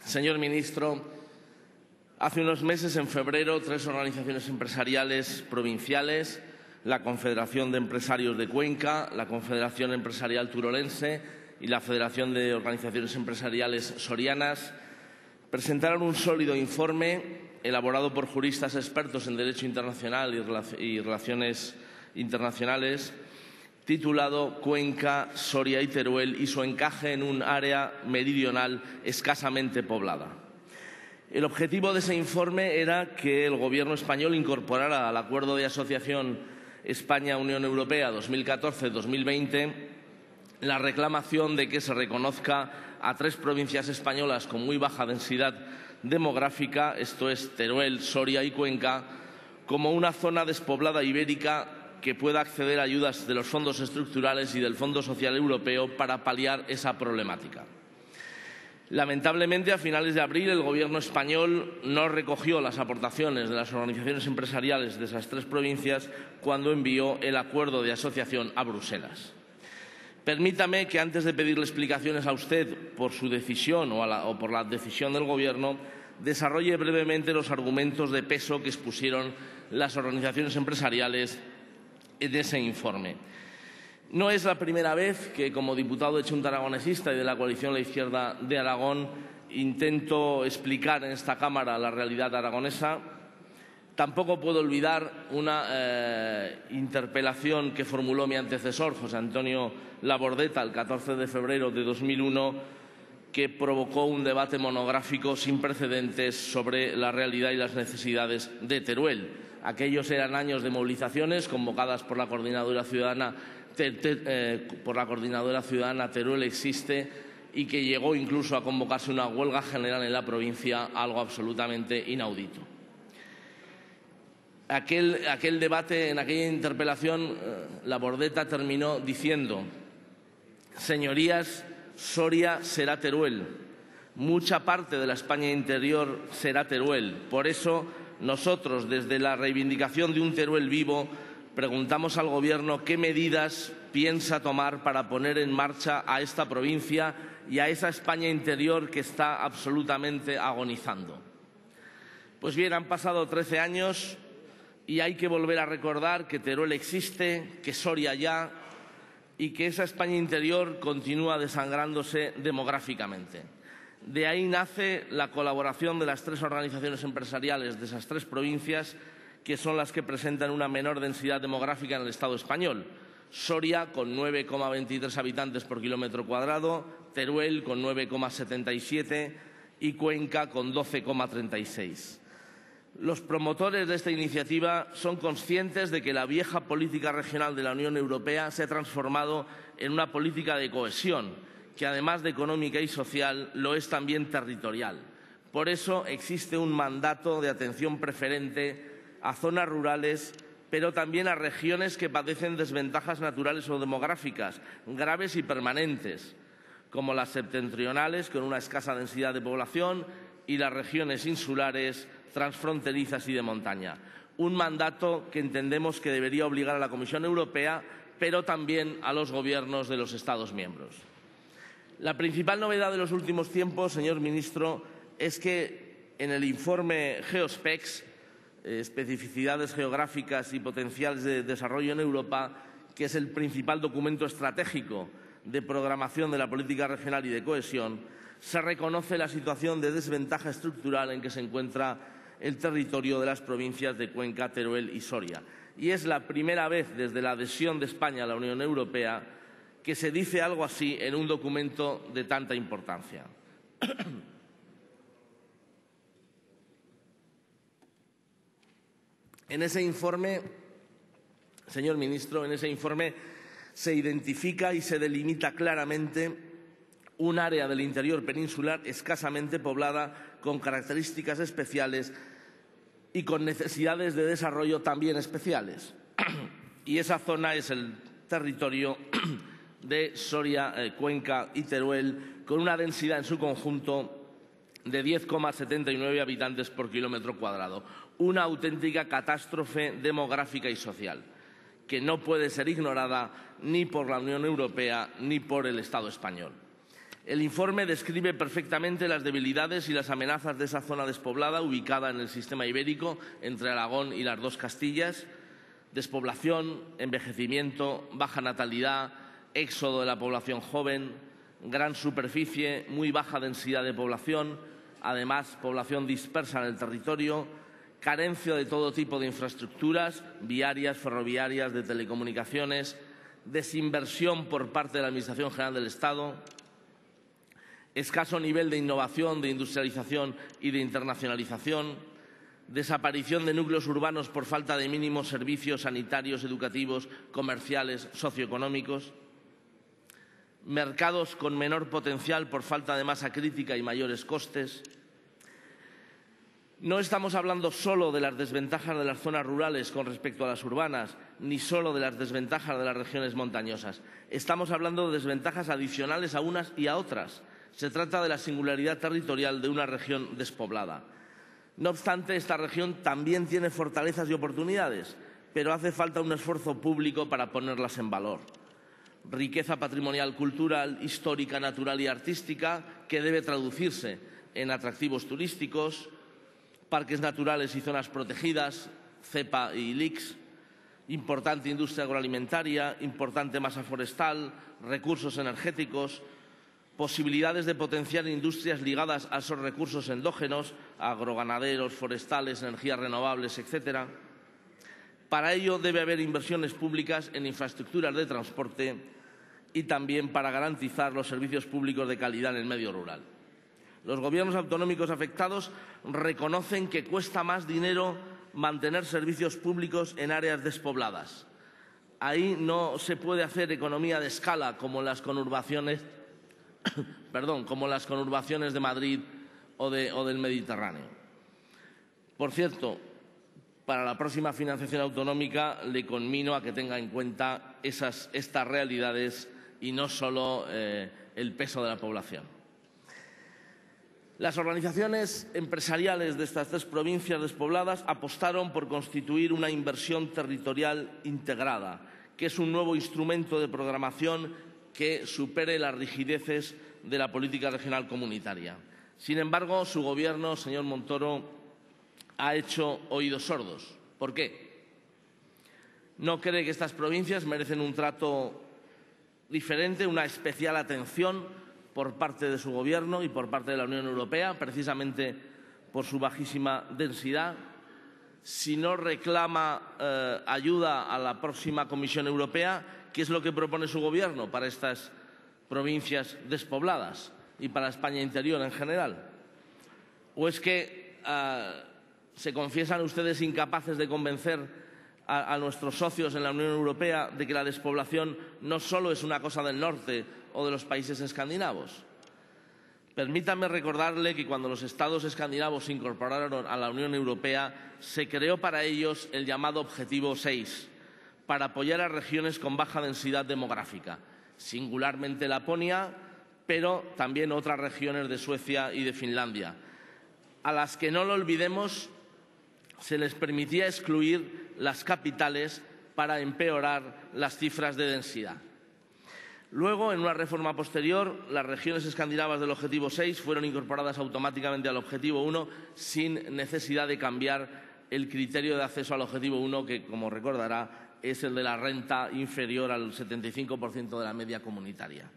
Señor ministro, hace unos meses, en febrero, 3 organizaciones empresariales provinciales, la Confederación de Empresarios de Cuenca, la Confederación Empresarial Turolense y la Federación de Organizaciones Empresariales Sorianas, presentaron un sólido informe elaborado por juristas expertos en Derecho Internacional y Relaciones Internacionales, titulado Cuenca, Soria y Teruel y su encaje en un área meridional escasamente poblada. El objetivo de ese informe era que el Gobierno español incorporara al Acuerdo de Asociación España-Unión Europea 2014-2020 la reclamación de que se reconozca a 3 provincias españolas con muy baja densidad demográfica, esto es Teruel, Soria y Cuenca, como una zona despoblada ibérica que pueda acceder a ayudas de los fondos estructurales y del Fondo Social Europeo para paliar esa problemática. Lamentablemente, a finales de abril, el Gobierno español no recogió las aportaciones de las organizaciones empresariales de esas 3 provincias cuando envió el acuerdo de asociación a Bruselas. Permítame que, antes de pedirle explicaciones a usted por su decisión o por la decisión del Gobierno, desarrolle brevemente los argumentos de peso que expusieron las organizaciones empresariales en ese informe. No es la primera vez que, como diputado de Chunta Aragonesista y de la coalición La Izquierda de Aragón, intento explicar en esta Cámara la realidad aragonesa. Tampoco puedo olvidar una interpelación que formuló mi antecesor, José Antonio Labordeta, el 14 de febrero de 2001, que provocó un debate monográfico sin precedentes sobre la realidad y las necesidades de Teruel. Aquellos eran años de movilizaciones convocadas por la Coordinadora Ciudadana Teruel Existe, y que llegó incluso a convocarse una huelga general en la provincia, algo absolutamente inaudito. Aquel debate, en aquella interpelación, Labordeta terminó diciendo: señorías, Soria será Teruel, mucha parte de la España interior será Teruel. Por eso, nosotros, desde la reivindicación de un Teruel vivo, preguntamos al Gobierno qué medidas piensa tomar para poner en marcha a esta provincia y a esa España interior que está absolutamente agonizando. Pues bien, han pasado 13 años y hay que volver a recordar que Teruel existe, que Soria ya, y que esa España interior continúa desangrándose demográficamente. De ahí nace la colaboración de las 3 organizaciones empresariales de esas 3 provincias, que son las que presentan una menor densidad demográfica en el Estado español. Soria, con 9,23 habitantes por kilómetro cuadrado, Teruel, con 9,77 y Cuenca, con 12,36. Los promotores de esta iniciativa son conscientes de que la vieja política regional de la Unión Europea se ha transformado en una política de cohesión, que además de económica y social, lo es también territorial. Por eso existe un mandato de atención preferente a zonas rurales, pero también a regiones que padecen desventajas naturales o demográficas graves y permanentes, como las septentrionales, con una escasa densidad de población, y las regiones insulares, transfronterizas y de montaña. Un mandato que entendemos que debería obligar a la Comisión Europea, pero también a los gobiernos de los Estados miembros. La principal novedad de los últimos tiempos, señor ministro, es que en el informe Geospecs, especificidades geográficas y potenciales de desarrollo en Europa, que es el principal documento estratégico de programación de la política regional y de cohesión, se reconoce la situación de desventaja estructural en que se encuentra el territorio de las provincias de Cuenca, Teruel y Soria. Y es la primera vez desde la adhesión de España a la Unión Europea que se dice algo así en un documento de tanta importancia. En ese informe, señor ministro, se identifica y se delimita claramente un área del interior peninsular escasamente poblada, con características especiales y con necesidades de desarrollo también especiales. Y esa zona es el territorio de Soria, Cuenca y Teruel, con una densidad en su conjunto de 10,79 habitantes por kilómetro cuadrado. Una auténtica catástrofe demográfica y social, que no puede ser ignorada ni por la Unión Europea ni por el Estado español. El informe describe perfectamente las debilidades y las amenazas de esa zona despoblada ubicada en el sistema ibérico entre Aragón y las dos Castillas: despoblación, envejecimiento, baja natalidad, éxodo de la población joven, gran superficie, muy baja densidad de población, además población dispersa en el territorio, carencia de todo tipo de infraestructuras viarias, ferroviarias, de telecomunicaciones, desinversión por parte de la Administración General del Estado, escaso nivel de innovación, de industrialización y de internacionalización, desaparición de núcleos urbanos por falta de mínimos servicios sanitarios, educativos, comerciales, socioeconómicos, mercados con menor potencial por falta de masa crítica y mayores costes. No estamos hablando solo de las desventajas de las zonas rurales con respecto a las urbanas, ni solo de las desventajas de las regiones montañosas. Estamos hablando de desventajas adicionales a unas y a otras. Se trata de la singularidad territorial de una región despoblada. No obstante, esta región también tiene fortalezas y oportunidades, pero hace falta un esfuerzo público para ponerlas en valor. Riqueza patrimonial, cultural, histórica, natural y artística que debe traducirse en atractivos turísticos, parques naturales y zonas protegidas, CEPA y LICS, importante industria agroalimentaria, importante masa forestal, recursos energéticos, posibilidades de potenciar industrias ligadas a esos recursos endógenos, agroganaderos, forestales, energías renovables, etc. Para ello debe haber inversiones públicas en infraestructuras de transporte y también para garantizar los servicios públicos de calidad en el medio rural. Los gobiernos autonómicos afectados reconocen que cuesta más dinero mantener servicios públicos en áreas despobladas. Ahí no se puede hacer economía de escala como las conurbaciones de Madrid o del Mediterráneo. Por cierto, para la próxima financiación autonómica le conmino a que tenga en cuenta estas realidades y no solo el peso de la población. Las organizaciones empresariales de estas tres provincias despobladas apostaron por constituir una inversión territorial integrada, que es un nuevo instrumento de programación que supere las rigideces de la política regional comunitaria. Sin embargo, su Gobierno, señor Montoro, ha hecho oídos sordos. ¿Por qué? ¿No cree que estas provincias merecen un trato diferente, una especial atención por parte de su Gobierno y por parte de la Unión Europea, precisamente por su bajísima densidad? Si no reclama ayuda a la próxima Comisión Europea, ¿qué es lo que propone su Gobierno para estas provincias despobladas y para España interior en general? ¿O es que se confiesan ustedes incapaces de convencer a nuestros socios en la Unión Europea de que la despoblación no solo es una cosa del norte o de los países escandinavos? Permítame recordarle que cuando los Estados escandinavos se incorporaron a la Unión Europea, se creó para ellos el llamado Objetivo 6, para apoyar a regiones con baja densidad demográfica, singularmente Laponia, pero también otras regiones de Suecia y de Finlandia, a las que, no lo olvidemos, se les permitía excluir las capitales para empeorar las cifras de densidad. Luego, en una reforma posterior, las regiones escandinavas del Objetivo 6 fueron incorporadas automáticamente al Objetivo 1 sin necesidad de cambiar el criterio de acceso al Objetivo 1, que, como recordará, es el de la renta inferior al 75% de la media comunitaria.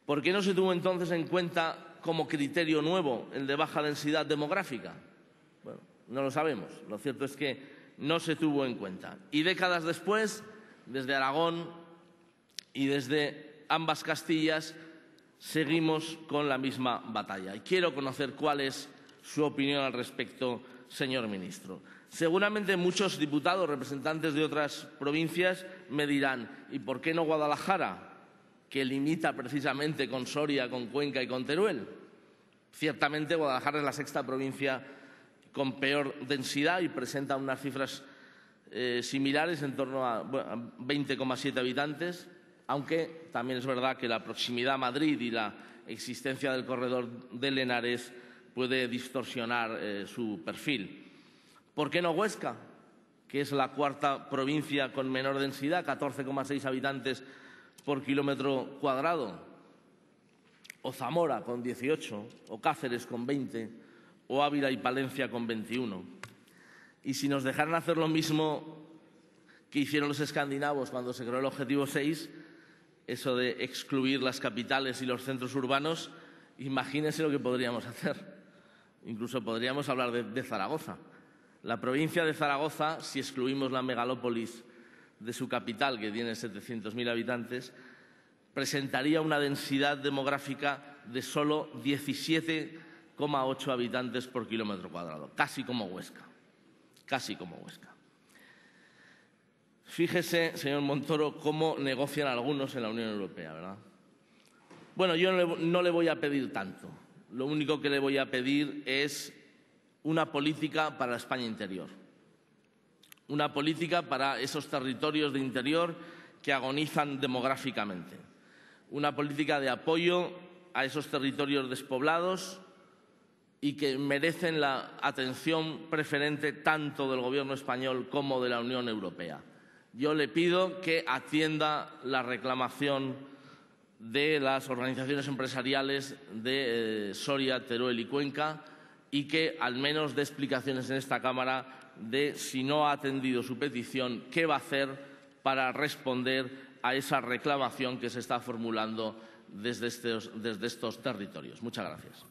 ¿Por qué no se tuvo entonces en cuenta como criterio nuevo el de baja densidad demográfica? Bueno, no lo sabemos. Lo cierto es que no se tuvo en cuenta. Y décadas después, desde Aragón y desde ambas Castillas, seguimos con la misma batalla. Y quiero conocer cuál es su opinión al respecto, señor ministro. Seguramente muchos diputados, representantes de otras provincias, me dirán: ¿y por qué no Guadalajara, que limita precisamente con Soria, con Cuenca y con Teruel? Ciertamente Guadalajara es la sexta provincia con peor densidad y presenta unas cifras similares, en torno a 20,7 habitantes, aunque también es verdad que la proximidad a Madrid y la existencia del corredor del Henares puede distorsionar su perfil. ¿Por qué no Huesca, que es la cuarta provincia con menor densidad, 14,6 habitantes por kilómetro cuadrado? o Zamora con 18, o Cáceres con 20, o Ávila y Palencia con 21. Y si nos dejaran hacer lo mismo que hicieron los escandinavos cuando se creó el Objetivo 6, eso de excluir las capitales y los centros urbanos, imagínense lo que podríamos hacer. Incluso podríamos hablar de Zaragoza. La provincia de Zaragoza, si excluimos la megalópolis de su capital, que tiene 700.000 habitantes, presentaría una densidad demográfica de solo 17,8 habitantes por kilómetro cuadrado, casi como Huesca. Casi como Huesca. Fíjese, señor Montoro, cómo negocian algunos en la Unión Europea, ¿verdad? Bueno, yo no le voy a pedir tanto. Lo único que le voy a pedir es una política para la España interior. Una política para esos territorios de interior que agonizan demográficamente. Una política de apoyo a esos territorios despoblados y que merecen la atención preferente tanto del Gobierno español como de la Unión Europea. Yo le pido que atienda la reclamación de las organizaciones empresariales de Soria, Teruel y Cuenca y que al menos dé explicaciones en esta Cámara de si no ha atendido su petición, qué va a hacer para responder a esa reclamación que se está formulando desde estos territorios. Muchas gracias.